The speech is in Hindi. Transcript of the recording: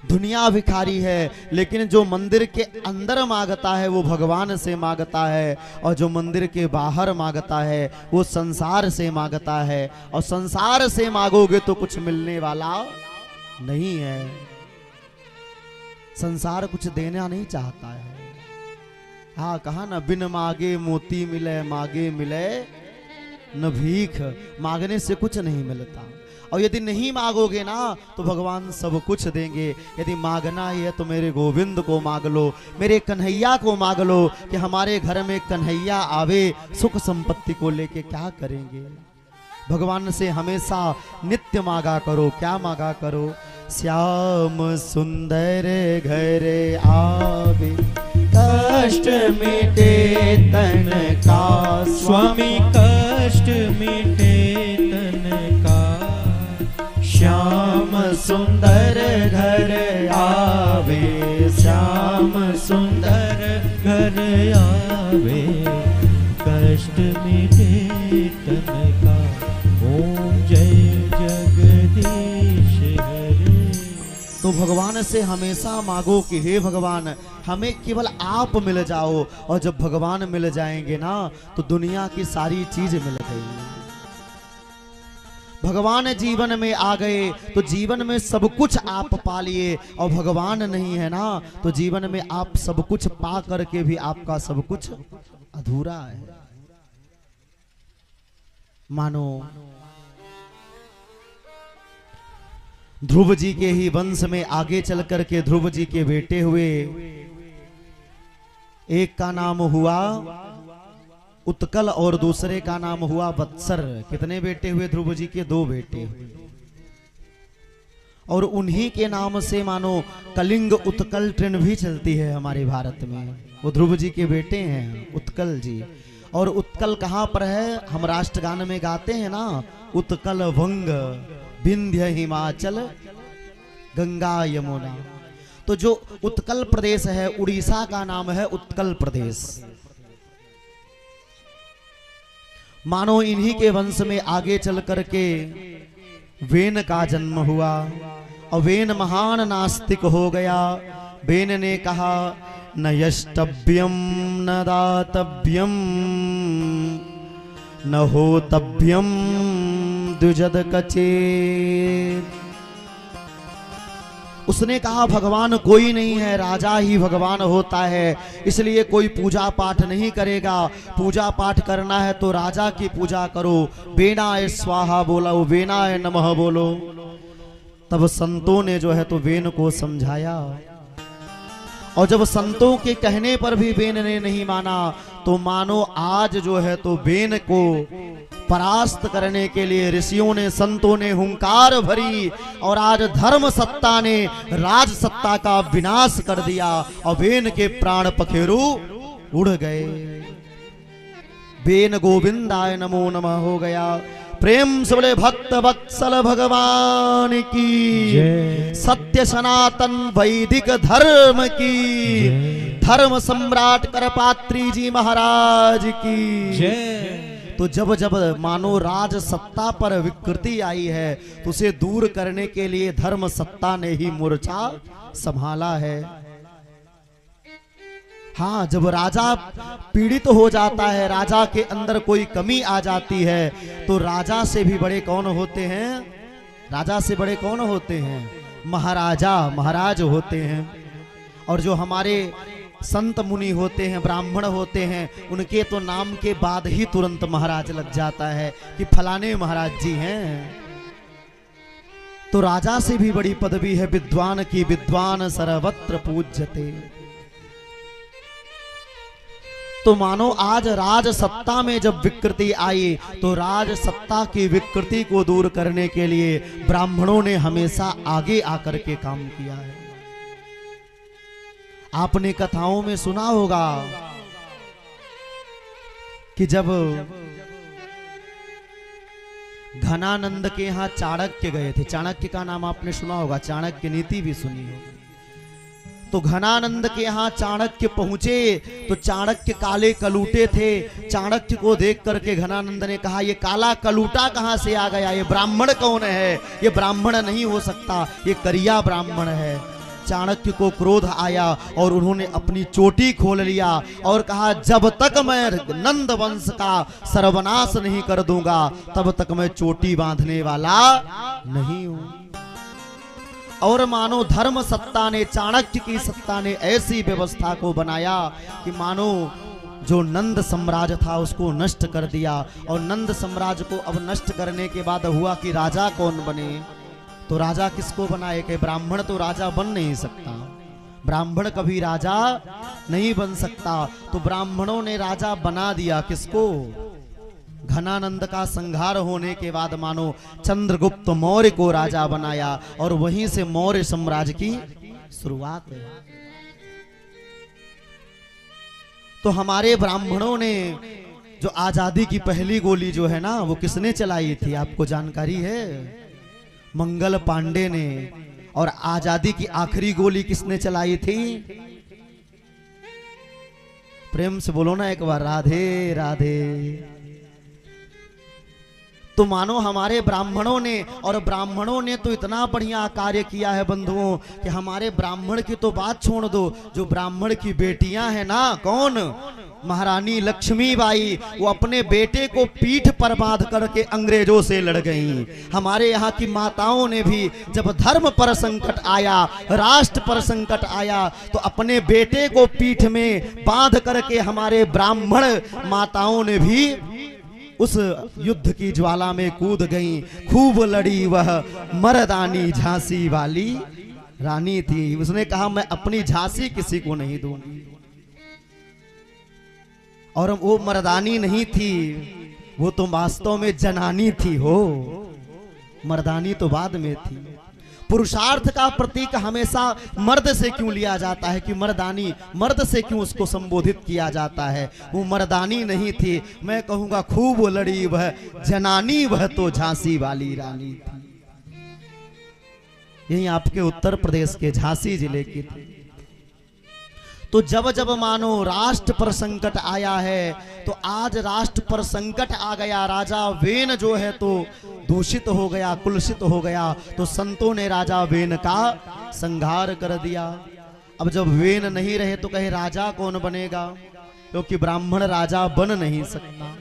दुनिया भिखारी है, लेकिन जो मंदिर के अंदर मांगता है वो भगवान से मांगता है, और जो मंदिर के बाहर मांगता है वो संसार से मांगता है। और संसार से मांगोगे तो कुछ मिलने वाला नहीं है। संसार कुछ देना नहीं चाहता है। हाँ, कहा ना, बिन मांगे मोती मिले, मांगे मिले न भीख। मांगने से कुछ नहीं मिलता। और यदि नहीं मांगोगे ना तो भगवान सब कुछ देंगे। यदि मांगना ही है तो मेरे गोविंद को मांग लो, मेरे कन्हैया को मांग लो कि हमारे घर में कन्हैया आवे, सुख संपत्ति को लेके क्या करेंगे। भगवान से हमेशा नित्य मांगा करो। क्या मांगा करो? श्याम सुंदर घर आवे, कष्ट मिटे तन का। स्वामी कष्ट मिटे तन का। श्याम सुंदर घर आवे, श्याम सुंदर घर आवे, कष्ट मिटे तन का। ओम जय जगदीश हरे। तो भगवान से हमेशा मांगो कि हे भगवान, हमें केवल आप मिल जाओ। और जब भगवान मिल जाएंगे ना तो दुनिया की सारी चीज मिल गई। भगवान जीवन में आ गए तो जीवन में सब कुछ आप पा लिए। और भगवान नहीं है ना तो जीवन में आप सब कुछ पा करके भी आपका सब कुछ अधूरा है। मानो ध्रुव जी के ही वंश में आगे चल करके ध्रुव जी के बेटे हुए। एक का नाम हुआ उत्कल और दूसरे का नाम हुआ वत्सर। कितने बेटे हुए ध्रुव जी के? 2 बेटे हुए। और उन्हीं के नाम से मानो कलिंग उत्कल ट्रेन भी चलती है हमारे भारत में। वो ध्रुव जी के बेटे हैं उत्कल जी। और उत्कल कहाँ पर है? हम राष्ट्रगान में गाते हैं ना, उत्कल वंग विंध्य हिमाचल गंगा यमुना। तो जो उत्कल प्रदेश है, उड़ीसा का नाम है उत्कल प्रदेश। मानो इन्हीं के वंश में आगे चल करके वेन का जन्म हुआ। और वेन महान नास्तिक हो गया। वेन ने कहा, न यष्टव्यम न दातव्यम न होतव्यम द्विजद कचेत। उसने कहा भगवान कोई नहीं है, राजा ही भगवान होता है। इसलिए कोई पूजा पाठ नहीं करेगा। पूजा पाठ करना है तो राजा की पूजा करो। वेनाय स्वाहा बोला, वो वेनाय नमः बोलो। तब संतों ने जो है तो वेन को समझाया। और जब संतों के कहने पर भी वेन ने नहीं माना तो मानो आज जो है तो वेन को परास्त करने के लिए ऋषियों ने, संतों ने हुंकार भरी। और आज धर्म सत्ता ने राज सत्ता का विनाश कर दिया और वेन के प्राण पखेरु उड़ गए। वेन गोविंदाय नमो नमः हो गया। प्रेम से बोले भक्त वत्सल भगवान की, सत्य सनातन वैदिक धर्म की, धर्म सम्राट करपात्री जी महाराज की। तो जब जब मानो राज सत्ता पर विकृति आई है तो उसे दूर करने के लिए धर्म सत्ता ने ही मोर्चा संभाला है। हाँ, जब राजा पीड़ित हो जाता है, राजा के अंदर कोई कमी आ जाती है तो राजा से भी बड़े कौन होते हैं? राजा से बड़े कौन होते हैं? महाराजा, महाराज होते हैं। और जो हमारे संत मुनि होते हैं, ब्राह्मण होते हैं, उनके तो नाम के बाद ही तुरंत महाराज लग जाता है कि फलाने महाराज जी हैं। तो राजा से भी बड़ी पदवी है विद्वान की। विद्वान सर्वत्र पूज्यते। तो मानो आज राज सत्ता में जब विकृति आई तो राज सत्ता की विकृति को दूर करने के लिए ब्राह्मणों ने हमेशा आगे आकर के काम किया है। आपने कथाओं में सुना होगा कि जब घनानंद के यहाँ चाणक्य गए थे। चाणक्य का नाम आपने सुना होगा, चाणक्य नीति भी सुनी होगी। तो घनानंद के यहाँ चाणक्य पहुंचे तो चाणक्य काले कलूटे थे। चाणक्य को देख करके घनानंद ने कहा, ये काला कलूटा कहाँ से आ गया, ये ब्राह्मण कौन है, ये ब्राह्मण नहीं हो सकता, ये करिया ब्राह्मण है। चाणक्य को क्रोध आया और उन्होंने अपनी चोटी खोल लिया और कहा, जब तक मैं नंद वंश का सर्वनाश नहीं कर दूंगा तब तक मैं चोटी बांधने वाला नहीं हूं। और मानो धर्म सत्ता ने, चाणक्य की सत्ता ने ऐसी व्यवस्था को बनाया कि मानो जो नंद साम्राज्य था उसको नष्ट कर दिया। और नंद साम्राज्य को अब नष्ट करने के बाद हुआ कि राजा कौन बने, तो राजा किसको बनाए कि ब्राह्मण तो राजा बन नहीं सकता, ब्राह्मण कभी राजा नहीं बन सकता। तो ब्राह्मणों ने राजा बना दिया किसको, घनानंद का संहार होने के बाद मानो चंद्रगुप्त मौर्य को राजा बनाया और वहीं से मौर्य साम्राज्य की शुरुआत है। तो हमारे ब्राह्मणों ने जो आजादी की पहली गोली जो है ना वो किसने चलाई थी, आपको जानकारी है? मंगल पांडे ने। और आजादी की आखिरी गोली किसने चलाई थी? प्रेम से बोलो ना एक बार, राधे राधे। तो मानो हमारे ब्राह्मणों ने, और ब्राह्मणों ने तो इतना बढ़िया कार्य किया है बंधुओं कि हमारे ब्राह्मण की तो बात छोड़ दो, जो ब्राह्मण की बेटियां हैं ना, कौन, महारानी लक्ष्मीबाई, वो अपने बेटे को पीठ पर बांध करके अंग्रेजों से लड़ गईं। हमारे यहाँ की माताओं ने भी जब धर्म पर संकट आया, राष्ट्र पर संकट आया, तो अपने बेटे को पीठ में बांध करके हमारे ब्राह्मण माताओं ने भी उस युद्ध की ज्वाला में कूद गईं। खूब लड़ी वह मर्दानी झांसी वाली रानी थी। उसने कहा, मैं अपनी झांसी किसी को नहीं दूंगी। और वो मर्दानी नहीं थी, वो तो वास्तव में जनानी थी। हो, मर्दानी तो बाद में थी। पुरुषार्थ का प्रतीक हमेशा मर्द से क्यों लिया जाता है कि मर्दानी, मर्द से क्यों उसको संबोधित किया जाता है? वो मर्दानी नहीं थी, मैं कहूंगा खूब लड़ी वह जनानी, वह तो झांसी वाली रानी थी। यही आपके उत्तर प्रदेश के झांसी जिले की थी। तो जब जब मानो राष्ट्र पर संकट आया है, तो आज राष्ट्र पर संकट आ गया, राजा वेन जो है तो दूषित हो गया, कुलसित हो गया, तो संतों ने राजा वेन का संहार कर दिया। अब जब वेन नहीं रहे तो कहे राजा कौन बनेगा, क्योंकि ब्राह्मण राजा बन नहीं सकता।